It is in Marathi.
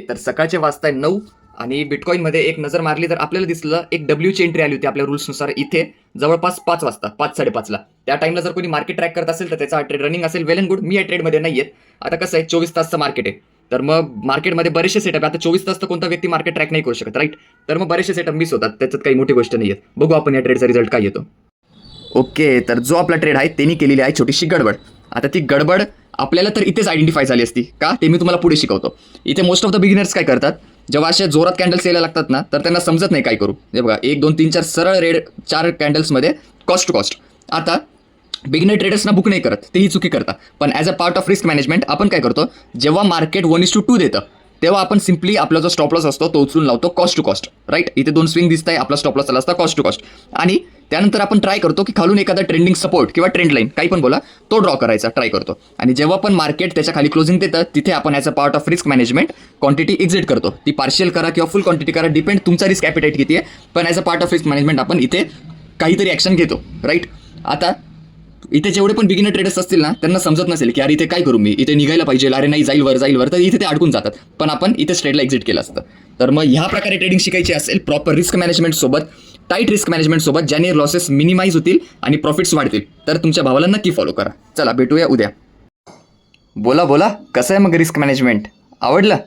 तर सकाळचे वाजताय 9 आणि बिटकॉईनमध्ये एक नजर मारली तर आपल्याला दिसलं एक डब्ल्यूची एंट्री आली होती आपल्या रूल्सनुसार इथे जवळपास 5 वाजता 5:30ला. त्या टाइमला जर कोणी मार्केट ट्रॅक करत असेल तर त्याचा ट्रेड रनिंग असेल वेल अँड गुड. मी या ट्रेडमध्ये नाही येत. आता कसं आहे 24 तासचं मार्केट आहे तर मग मार्केटमध्ये बरेचसे सेटअप आता 24 तास तर कोणता व्यक्ती मार्केट ट्रॅक नाही करू शकत राईट. तर मग बरेचसे सेटअप मिस होतात त्याच्यात काही मोठी गोष्ट नाही आहे. बघू आपण या ट्रेडचा रिझल्ट काय येतो. ओके तर जो आपला ट्रेड आहे त्यांनी केलेली आहे छोटीशी गडबड. आता ती गडबड आपल्याला तर इथेच आयडेंटिफाय झाली असती का ते मी तुम्हाला पुढे शिकवतो. इथे मोस्ट ऑफ द बिगिनर्स काय करतात जेव्हा अशा जोरात कॅन्डल्स यायला लागतात ना तर त्यांना समजत नाही काय करू. हे बघा 1 2 3 4 सरळ रेड 4 कॅन्डल्समध्ये कॉस्ट टू कॉस्ट. आता बिगिनर ट्रेडर्सना बुक नाही करत तेही चुकी करतात. पण as a part of risk management आपण काय करतो जेव्हा मार्केट 1:2 देतं तेव्हा आपण सिम्पली आपला जो स्टॉप लॉस असतो तो उचलून लावतो कॉस्ट टू कॉस्ट राईट. इथे 2 स्विंग दिसत आहे आपला स्टॉप लॉस चालला असता कॉस्ट टू कॉस्ट आणि त्यानंतर आपण ट्राय करतो की खालून एखादा ट्रेंडिंग सपोर्ट किंवा ट्रेंड लाईन काही पण बोला तो ड्रॉ करायचा ट्राय करतो. आणि जेव्हा पण मार्केट त्याच्या खाली क्लोजिंग देतं तिथे आपण as a part of risk management quantity exit करतो. ती पार्शियल करा किंवा फुल क्वांटिटी करा डिपेंड तुमचा रिस्क ॲपिटाईट किती आहे. पण as a part of risk management आपण इथे काहीतरी ॲक्शन घेतो राईट. आता इथे जेवढे पण बिगिनर ट्रेडर्स असतील ना त्यांना समजत नसेल की अरे इथे काय करू मी इथे निघायला पाहिजे अरे नाही जाईल वर तर इथे ते अडकून जातात. पण आपण इथे ट्रेडला एक्झिट केलं असतं. तर मग ह्या प्रकारे ट्रेडिंग शिकायची असेल प्रॉपर रिस्क मॅनेजमेंट सोबत टाईट रिस्क मॅनेजमेंट सोबत ज्याने लॉसेस मिनिमाइज होतील आणि प्रॉफिट्स वाढतील तर तुमच्या भावाला नक्की फॉलो करा. चला भेटूया उद्या. बोला कसं आहे मग रिस्क मॅनेजमेंट आवडलं.